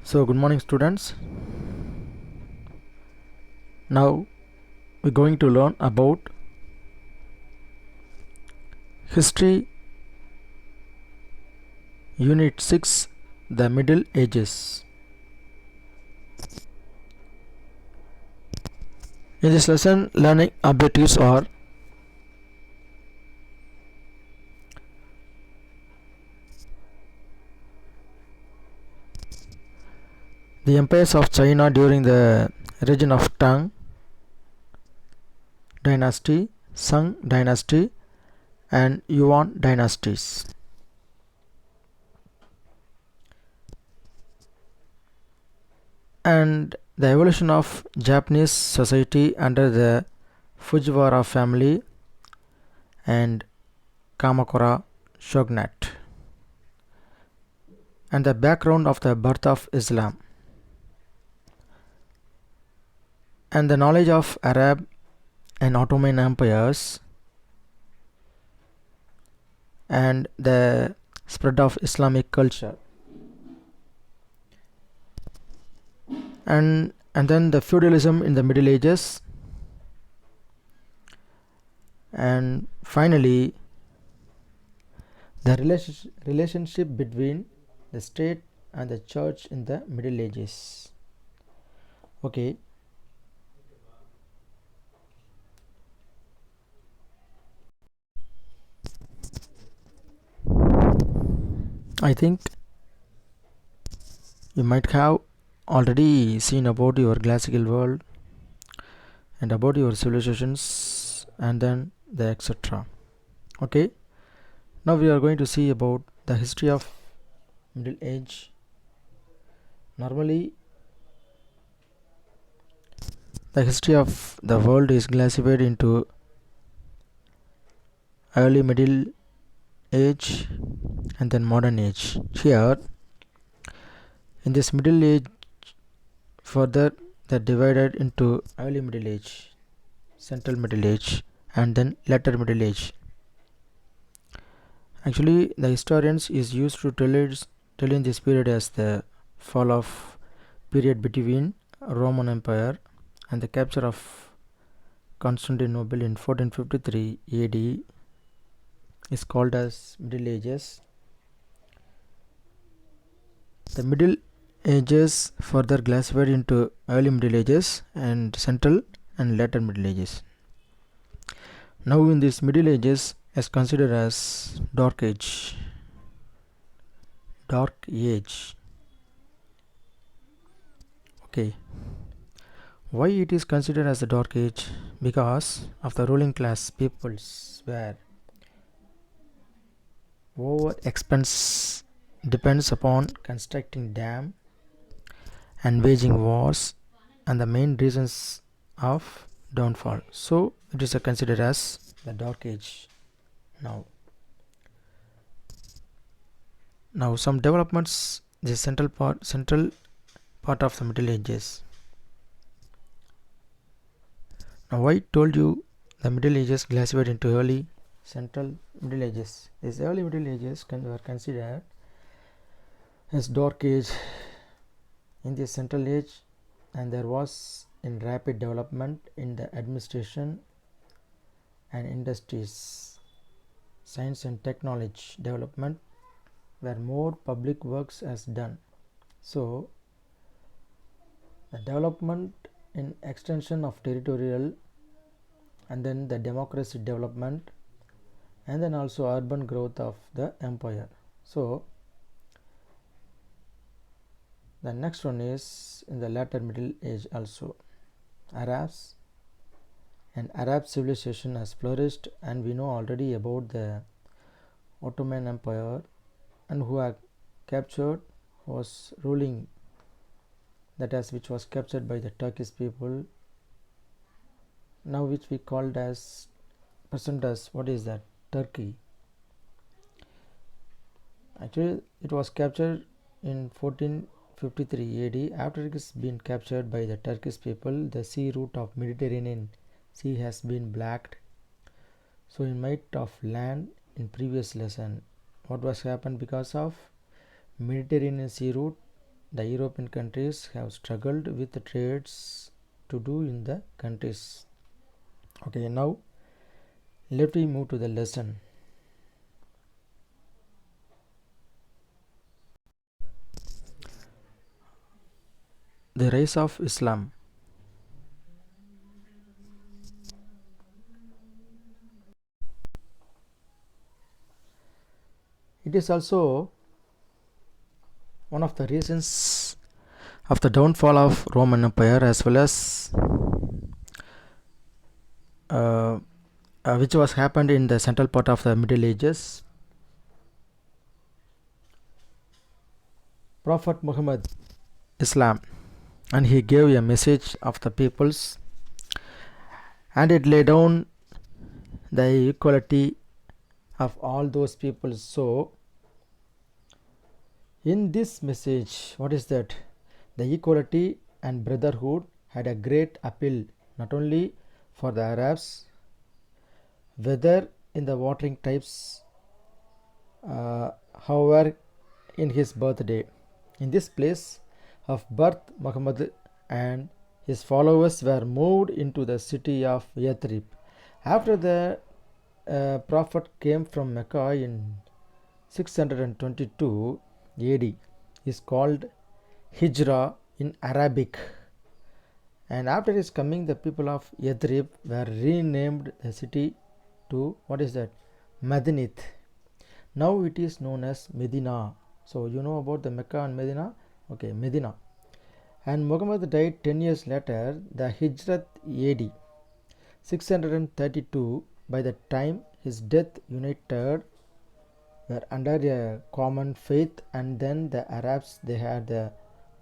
So good morning students. Now we're going to learn about history unit 6, the Middle Ages. In this lesson, learning objectives are the empires of China during the region of Tang dynasty, Sung dynasty and Yuan dynasties. And the evolution of Japanese society under the Fujiwara family and Kamakura shogunate, and the background of the birth of Islam, and the knowledge of Arab and Ottoman empires, and the spread of Islamic culture, and then the feudalism in the Middle Ages, and finally the relationship between the state and the church in the Middle Ages. Okay, I think you might have already seen about your classical world and about your civilizations and then the etc. Okay, now we are going to see about the history of Middle Age. Normally the history of the world is classified into early Middle Age and then modern age. Here in this Middle Age, further that divided into early Middle Age, Central Middle Age and then later Middle Age. Actually the historians is used to telling this period as the fall of period between Roman Empire and the capture of Constantinople in 1453 AD is called as Middle Ages. The Middle Ages further classified into early Middle Ages and Central and later Middle Ages. Now in this Middle Ages is considered as Dark Age. Dark Age. Okay. Why it is considered as the Dark Age? Because of the ruling class peoples were over expense depends upon constructing dam and waging wars and the main reasons of downfall. So it is considered as the Dark Age. Now some developments, the central part of the Middle Ages. Now I told you the Middle Ages classified into early, Central, Middle Ages. These early Middle Ages were considered as Dark Age in the Central Age, and there was in rapid development in the administration and industries, science and technology development, where more public works as done. So the development in extension of territorial and then the democracy development and then also urban growth of the empire. So the next one is in the later Middle Age also. Arabs and Arab civilization has flourished, and we know already about the Ottoman Empire and who had captured was ruling, that is which was captured by the Turkish people, now which we called as present as what is that, Turkey. Actually it was captured in 1453 AD. After it has been captured by the Turkish people, the sea route of Mediterranean Sea has been blocked. So in might of land in previous lesson, what was happened because of Mediterranean Sea route the European countries have struggled with the trades to do in the countries. Okay, now let me move to the lesson. The rise of Islam. It is also one of the reasons of the downfall of Roman Empire, as well as which was happened in the central part of the Middle Ages. Prophet Muhammad Islam, and he gave a message of the peoples, and it laid down the equality of all those people. So in this message, what is that? The equality and brotherhood had a great appeal not only for the Arabs, whether in the watering types, however, in his birthday. In this place of birth, Muhammad and his followers were moved into the city of Yathrib. After the Prophet came from Mecca in 622 AD, is called Hijrah in Arabic. And after his coming, the people of Yathrib were renamed the city to, what is that? Madinith. Now it is known as Medina. So you know about the Mecca and Medina? Okay, Medina. And Muhammad died 10 years later, the Hijrat AD 632. By the time his death, united were under a common faith, and then the Arabs, they had the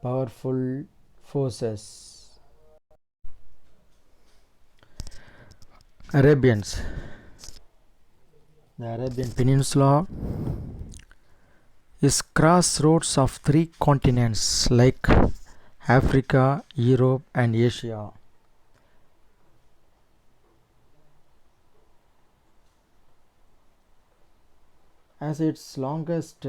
powerful forces. Arabians. The Arabian Peninsula is crossroads of three continents like Africa, Europe, and Asia. As its longest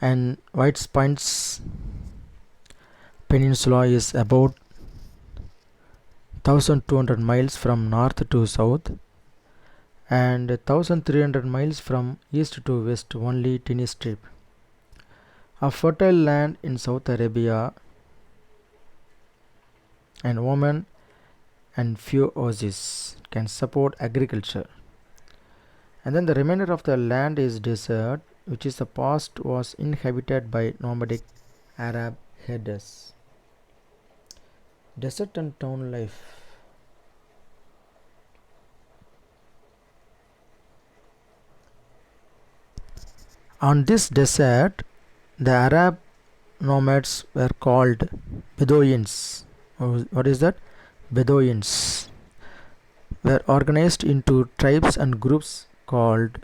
and White Pines Peninsula is about 1200 miles from north to south and 1300 miles from east to west, only tiny strip of fertile land in South Arabia and Oman, and few oases can support agriculture. And then the remainder of the land is desert, which is the past was inhabited by nomadic Arab herders. Desert and town life. On this desert, the Arab nomads were called Bedouins. What is that? Bedouins were organized into tribes and groups called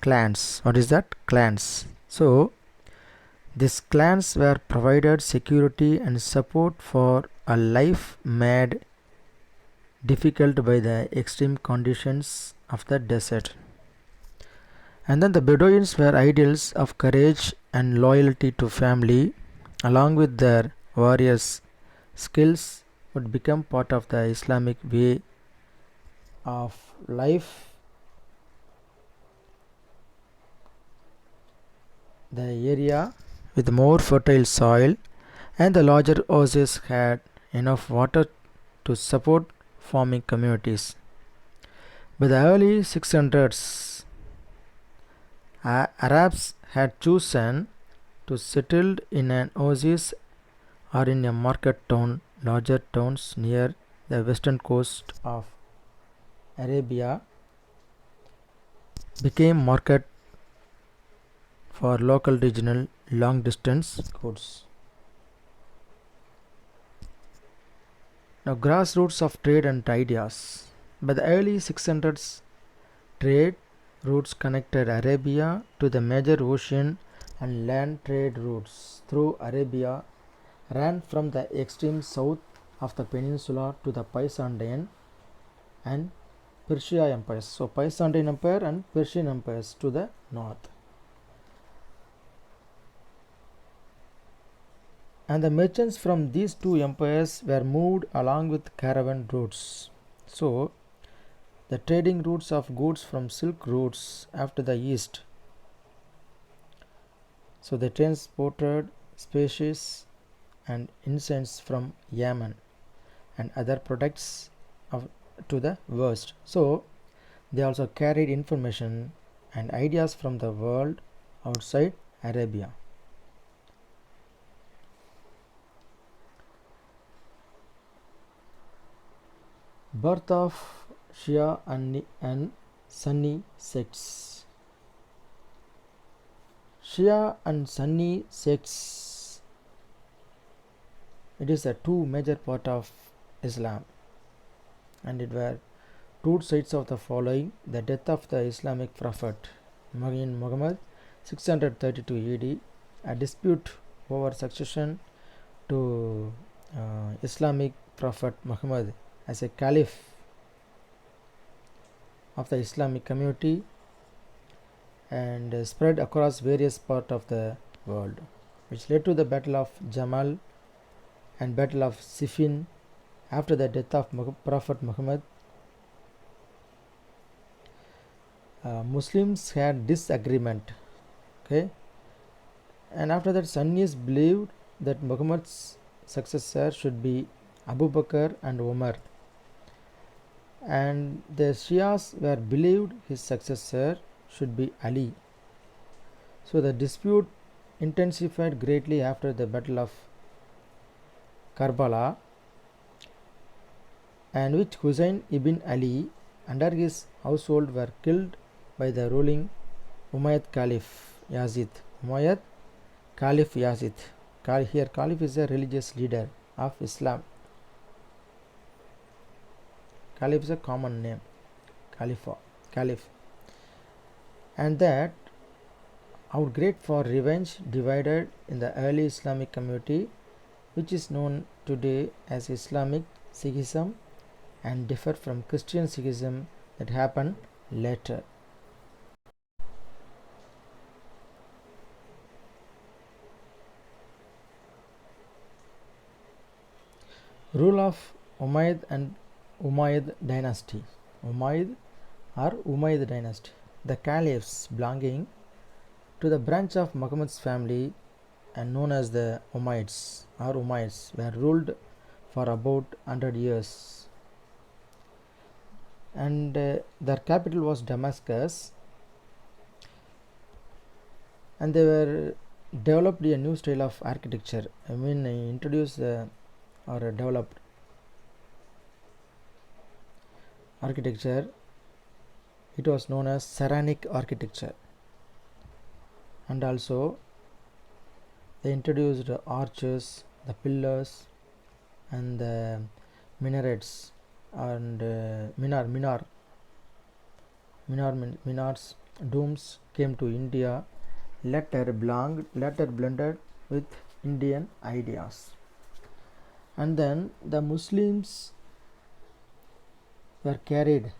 clans. What is that? Clans. So these clans were provided security and support for a life made difficult by the extreme conditions of the desert. And then the Bedouins were ideals of courage and loyalty to family, along with their warriors' skills, would become part of the Islamic way of life. The area with more fertile soil and the larger oases had enough water to support farming communities. By the early 600s, Arabs had chosen to settle in an oasis or in a market town. Larger towns near the western coast of Arabia became market for local, regional, long distance goods. Now, grassroots of trade and ideas. By the early 600s, trade routes connected Arabia to the major ocean, and land trade routes through Arabia ran from the extreme south of the peninsula to the Pisandine and Persia empires. So Byzantine Empire and Persian empires to the north. And the merchants from these two empires were moved along with caravan routes. So the trading routes of goods from silk routes after the east. So they transported spices and incense from Yemen and other products to the west. So they also carried information and ideas from the world outside Arabia. Birth of Shia and Sunni sects. Shia and Sunni sects, it is a two major part of Islam, and it were two sides of the following: the death of the Islamic prophet Muhammad 632 AD, a dispute over succession to Islamic prophet Muhammad as a caliph of the Islamic community, and spread across various parts of the world, which led to the Battle of Jamal and Battle of Siffin. After the death of Prophet Muhammad, Muslims had disagreement, okay, and after that Sunnis believed that Muhammad's successor should be Abu Bakr and Umar, and the Shias were believed his successor should be Ali. So the dispute intensified greatly after the Battle of Karbala, and which Hussein ibn Ali under his household were killed by the ruling Umayyad Caliph Yazid. Umayyad Caliph Yazid. Here Caliph is a religious leader of Islam. Caliph is a common name, Caliph, and that out great for revenge divided in the early Islamic community, which is known today as Islamic Sikhism, and differ from Christian Sikhism that happened later. Rule of Umayyad and Umayyad dynasty. Umayyad or Umayyad dynasty. The caliphs belonging to the branch of Muhammad's family and known as the Umayyads or Umayyads were ruled for about 100 years, and their capital was Damascus, and they were developed a new style of architecture. Introduced or developed architecture. It was known as Saranic architecture, and also they introduced arches, the pillars, and the minarets, and minars, domes came to India, later blended with Indian ideas. And then the Muslims were carried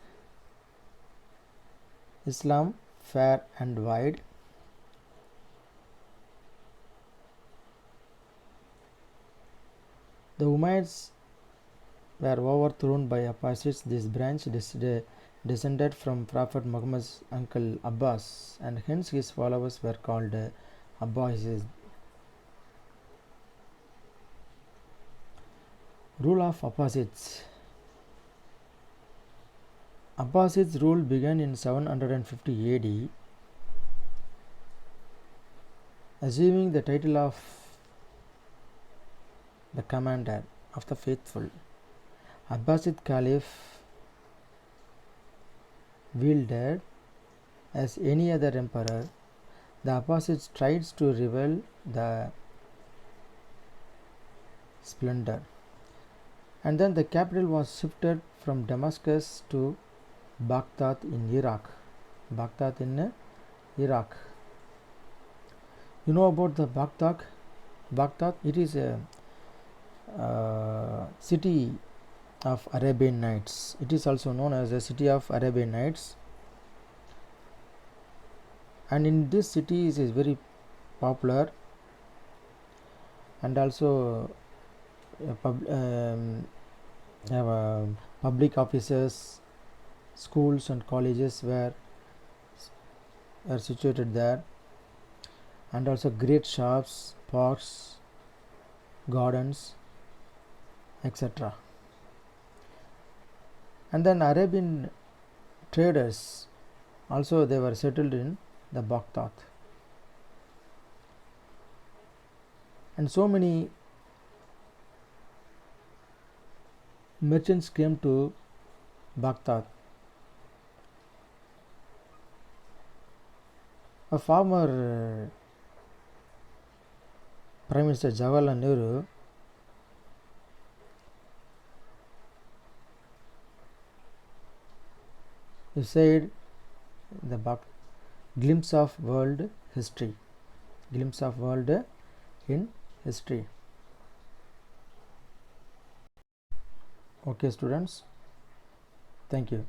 Islam far and wide. The Umayyads were overthrown by Abbasids. This branch descended from Prophet Muhammad's uncle Abbas, and hence his followers were called Abbasids. Rule of Abbasids. Abbasids' rule began in 750 AD, assuming the title of the commander of the faithful. Abbasid Caliph wielded as any other emperor. The Abbasids tried to reveal the splendor, and then the capital was shifted from Damascus to Baghdad in Iraq. You know about the Baghdad? It is a city of Arabian Nights. It is also known as the city of Arabian Nights, and in this city it is very popular, and also have public offices, schools and colleges are situated there, and also great shops, parks, gardens, etc. And then Arabian traders also, they were settled in the Baghdad, and so many merchants came to Baghdad. A former Prime Minister Jawaharlal Nehru he said the glimpse of world history, glimpse of world in history. Okay students, thank you.